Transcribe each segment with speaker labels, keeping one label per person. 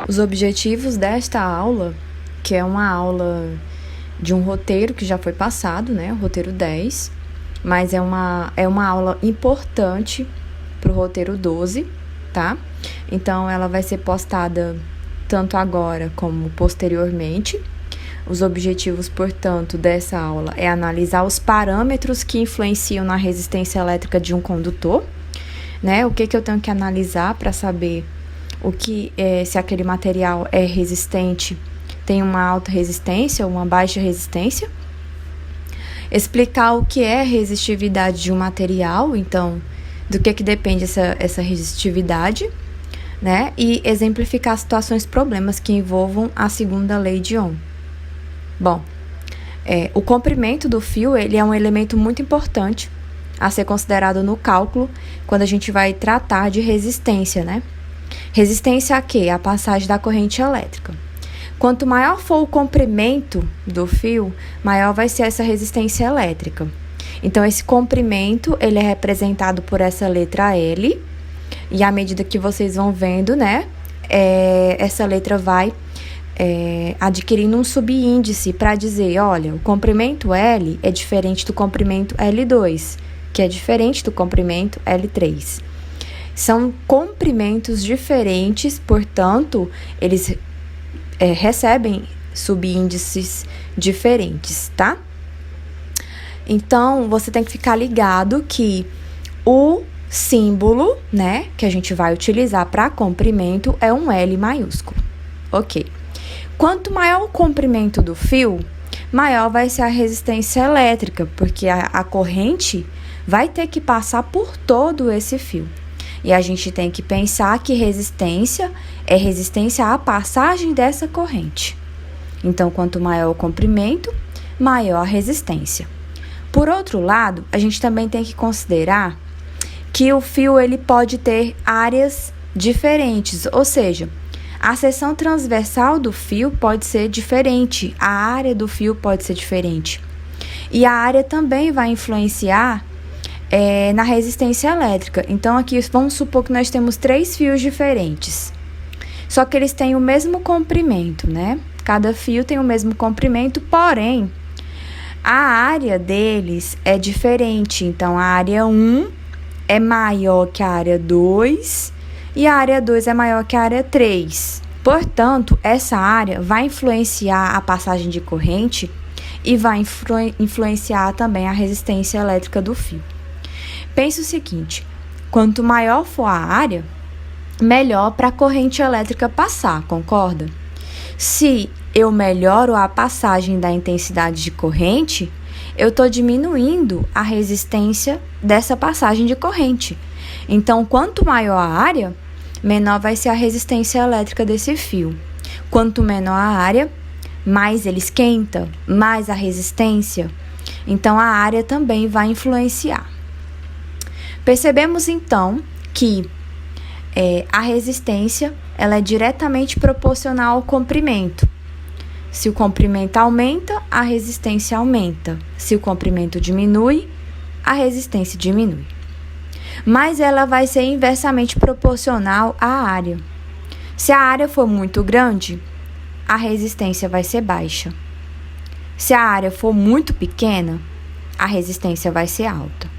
Speaker 1: Os objetivos desta aula, que é uma aula de um roteiro que já foi passado, né? O roteiro 10, mas é uma aula importante para o roteiro 12, tá? Então, ela vai ser postada tanto agora como posteriormente. Os objetivos, portanto, dessa aula é analisar os parâmetros que influenciam na resistência elétrica de um condutor, né? O que eu tenho que analisar para saber se aquele material é resistente, tem uma alta resistência ou uma baixa resistência. Explicar o que é a resistividade de um material, então, do que depende essa resistividade, né? E exemplificar situações, problemas que envolvam a segunda lei de Ohm. Bom, o comprimento do fio, ele é um elemento muito importante a ser considerado no cálculo quando a gente vai tratar de resistência, né? Resistência a quê? A passagem da corrente elétrica. Quanto maior for o comprimento do fio, maior vai ser essa resistência elétrica. Então, esse comprimento, ele é representado por essa letra L, e à medida que vocês vão vendo, né, essa letra vai adquirindo um subíndice para dizer, olha, o comprimento L é diferente do comprimento L2, que é diferente do comprimento L3. São comprimentos diferentes, portanto, eles recebem subíndices diferentes, tá? Então, você tem que ficar ligado que o símbolo, né, que a gente vai utilizar para comprimento é um L maiúsculo. Ok. Quanto maior o comprimento do fio, maior vai ser a resistência elétrica, porque a corrente vai ter que passar por todo esse fio. E a gente tem que pensar que resistência é resistência à passagem dessa corrente. Então, quanto maior o comprimento, maior a resistência. Por outro lado, a gente também tem que considerar que o fio ele pode ter áreas diferentes, ou seja, a seção transversal do fio pode ser diferente, a área do fio pode ser diferente. E a área também vai influenciar na resistência elétrica. Então, aqui vamos supor que nós temos 3 fios diferentes, só que eles têm o mesmo comprimento, né? Cada fio tem o mesmo comprimento, porém, a área deles é diferente. Então, a área 1 é maior que a área 2 e a área 2 é maior que a área 3. Portanto, essa área vai influenciar a passagem de corrente e vai influenciar também a resistência elétrica do fio. Pense o seguinte, quanto maior for a área, melhor para a corrente elétrica passar, concorda? Se eu melhoro a passagem da intensidade de corrente, eu estou diminuindo a resistência dessa passagem de corrente. Então, quanto maior a área, menor vai ser a resistência elétrica desse fio. Quanto menor a área, mais ele esquenta, mais a resistência. Então, a área também vai influenciar. Percebemos, então, que a resistência ela é diretamente proporcional ao comprimento. Se o comprimento aumenta, a resistência aumenta. Se o comprimento diminui, a resistência diminui. Mas ela vai ser inversamente proporcional à área. Se a área for muito grande, a resistência vai ser baixa. Se a área for muito pequena, a resistência vai ser alta.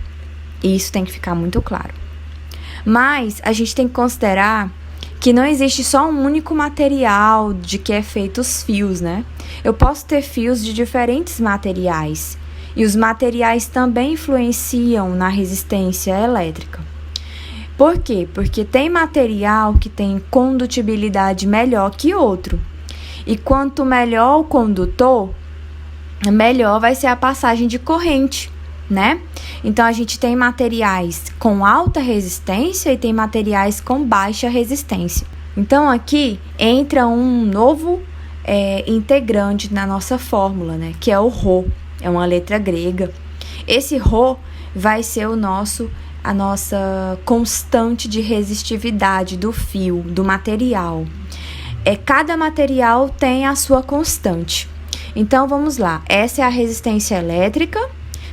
Speaker 1: E isso tem que ficar muito claro. Mas a gente tem que considerar que não existe só um único material de que é feito os fios, né? Eu posso ter fios de diferentes materiais. E os materiais também influenciam na resistência elétrica. Por quê? Porque tem material que tem condutibilidade melhor que outro. E quanto melhor o condutor, melhor vai ser a passagem de corrente, né? Então, a gente tem materiais com alta resistência e tem materiais com baixa resistência. Então, aqui entra um novo integrante na nossa fórmula, né? Que é o Rho, é uma letra grega. Esse Rho vai ser a nossa constante de resistividade do fio, do material. Cada material tem a sua constante. Então, vamos lá. Essa é a resistência elétrica,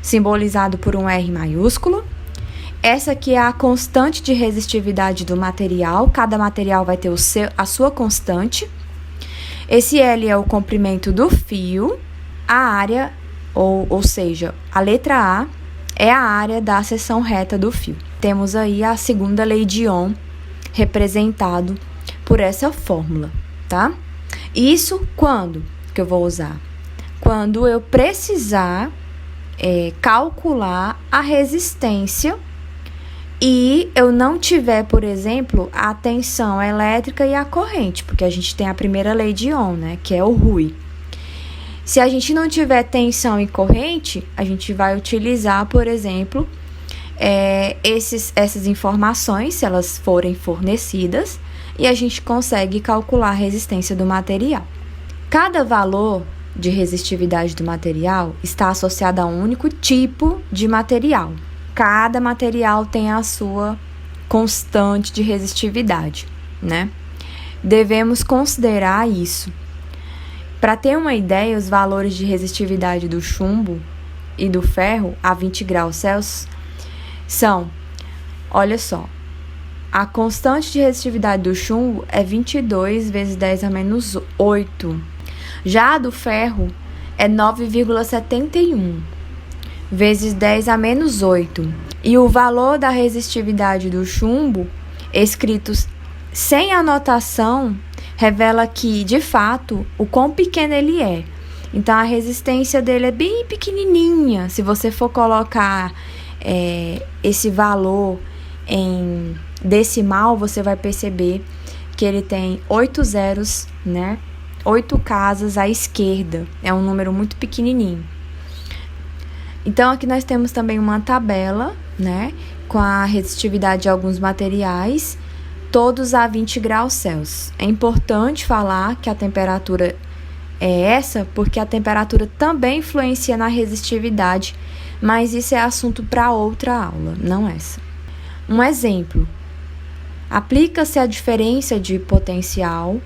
Speaker 1: simbolizado por um R maiúsculo. Essa aqui é a constante de resistividade do material. Cada material vai ter a sua constante. Esse L é o comprimento do fio. A área, ou seja, a letra A é a área da seção reta do fio. Temos aí a segunda lei de Ohm representado por essa fórmula, tá? Isso quando que eu vou usar? Quando eu precisar calcular a resistência e eu não tiver, por exemplo, a tensão elétrica e a corrente, porque a gente tem a primeira lei de Ohm, né, que é o RUI. Se a gente não tiver tensão e corrente, a gente vai utilizar, por exemplo, essas informações, se elas forem fornecidas, e a gente consegue calcular a resistência do material. Cada valor de resistividade do material está associado a um único tipo de material. Cada material tem a sua constante de resistividade, né? Devemos considerar isso. Para ter uma ideia, os valores de resistividade do chumbo e do ferro a 20 graus Celsius são, olha só, a constante de resistividade do chumbo é 22 vezes 10 a menos 8. Já a do ferro é 9,71 vezes 10 a menos 8. E o valor da resistividade do chumbo, escritos sem anotação, revela que, de fato, o quão pequeno ele é. Então, a resistência dele é bem pequenininha. Se você for colocar esse valor em decimal, você vai perceber que ele tem 8 zeros, né? 8 casas à esquerda. É um número muito pequenininho. Então, aqui nós temos também uma tabela, né, com a resistividade de alguns materiais, todos a 20 graus Celsius. É importante falar que a temperatura é essa, porque a temperatura também influencia na resistividade, mas isso é assunto para outra aula, não essa. Um exemplo: aplica-se a diferença de potencial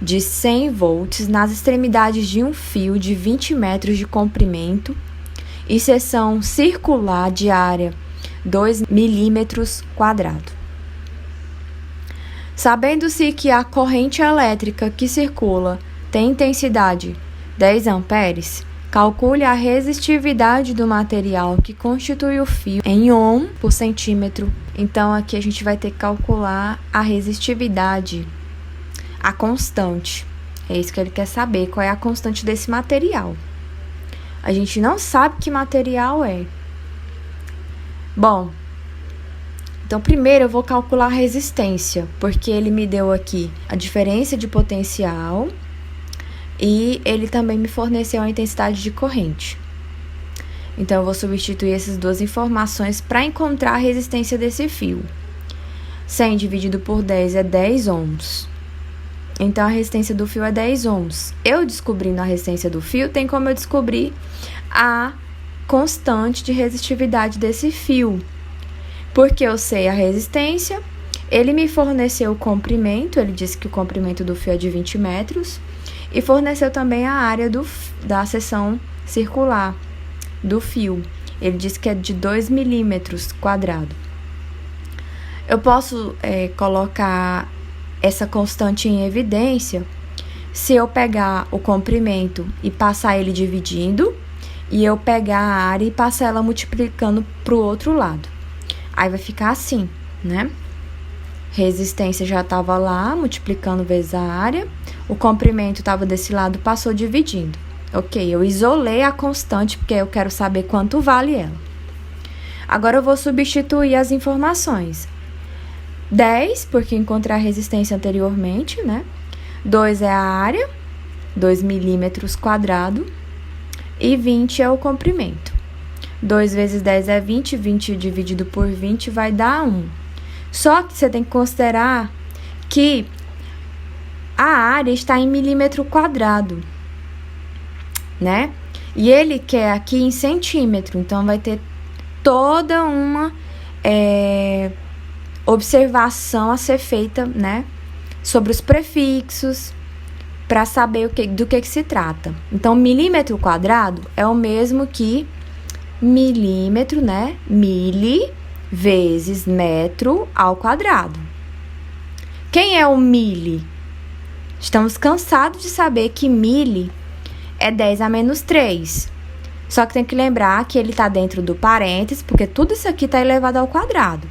Speaker 1: de 100 volts nas extremidades de um fio de 20 metros de comprimento e seção circular de área 2 milímetros quadrados. Sabendo-se que a corrente elétrica que circula tem intensidade 10 amperes, calcule a resistividade do material que constitui o fio em ohm por centímetro. Então, aqui a gente vai ter que calcular a resistividade, a constante. É isso que ele quer saber, qual é a constante desse material. A gente não sabe que material é. Bom, então primeiro eu vou calcular a resistência, porque ele me deu aqui a diferença de potencial e ele também me forneceu a intensidade de corrente. Então eu vou substituir essas duas informações para encontrar a resistência desse fio. 100 dividido por 10 é 10 ohms. Então, a resistência do fio é 10 ohms. Eu descobrindo a resistência do fio, tem como eu descobrir a constante de resistividade desse fio. Porque eu sei a resistência, ele me forneceu o comprimento, ele disse que o comprimento do fio é de 20 metros, e forneceu também a área da seção circular do fio. Ele disse que é de 2 milímetros quadrados. Eu posso colocar essa constante em evidência se eu pegar o comprimento e passar ele dividindo, e eu pegar a área e passar ela multiplicando para o outro lado. Aí vai ficar assim, né? Resistência já estava lá, multiplicando vezes a área. O comprimento estava desse lado, passou dividindo. Ok, eu isolei a constante, porque eu quero saber quanto vale ela. Agora eu vou substituir as informações. 10, porque encontrei a resistência anteriormente, né? 2 é a área, 2 milímetros quadrados. E 20 é o comprimento. 2 vezes 10 é 20, 20 dividido por 20 vai dar 1. Só que você tem que considerar que a área está em milímetro quadrado, né? E ele quer aqui em centímetro, então vai ter toda uma observação a ser feita, né? Sobre os prefixos, para saber do que se trata. Então, milímetro quadrado é o mesmo que milímetro, né? Mili vezes metro ao quadrado. Quem é o mili? Estamos cansados de saber que mili é 10 a menos 3. Só que tem que lembrar que ele está dentro do parênteses, porque tudo isso aqui está elevado ao quadrado.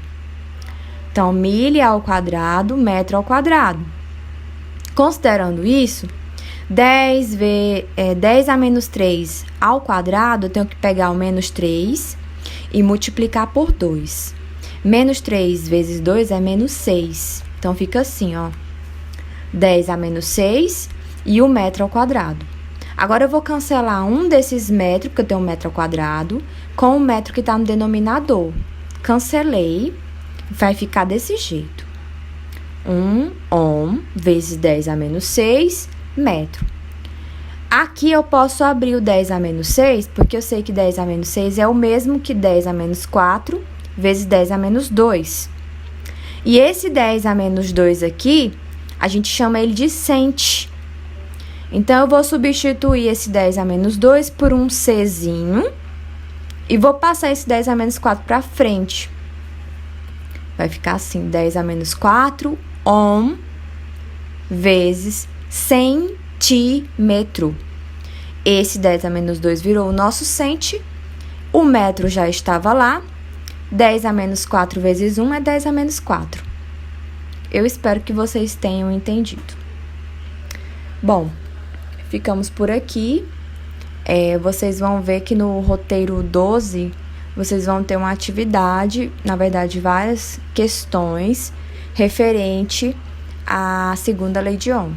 Speaker 1: Então, mili ao quadrado, metro ao quadrado. Considerando isso, 10 a menos 3 ao quadrado, eu tenho que pegar o menos 3 e multiplicar por 2. Menos 3 vezes 2 é menos 6. Então, fica assim, ó. 10 a menos 6 e o metro ao quadrado. Agora, eu vou cancelar um desses metros, porque eu tenho um metro ao quadrado, com o metro que está no denominador. Cancelei, vai ficar desse jeito. 1 vezes 10 a menos 6, metro. Aqui eu posso abrir o 10 a menos 6, porque eu sei que 10 a menos 6 é o mesmo que 10 a menos 4 vezes 10 a menos 2. E esse 10 a menos 2 aqui, a gente chama ele de cent. Então, eu vou substituir esse 10 a menos 2 por um Czinho e vou passar esse 10 a menos 4 para frente. Vai ficar assim, 10 a menos 4, ohm, vezes centímetro. Esse 10 a menos 2 virou o nosso cent, o metro já estava lá, 10 a menos 4 vezes 1 é 10 a menos 4. Eu espero que vocês tenham entendido. Bom, ficamos por aqui. Vocês vão ver que no roteiro 12, vocês vão ter uma atividade, na verdade, várias questões referente à segunda lei de Ohm.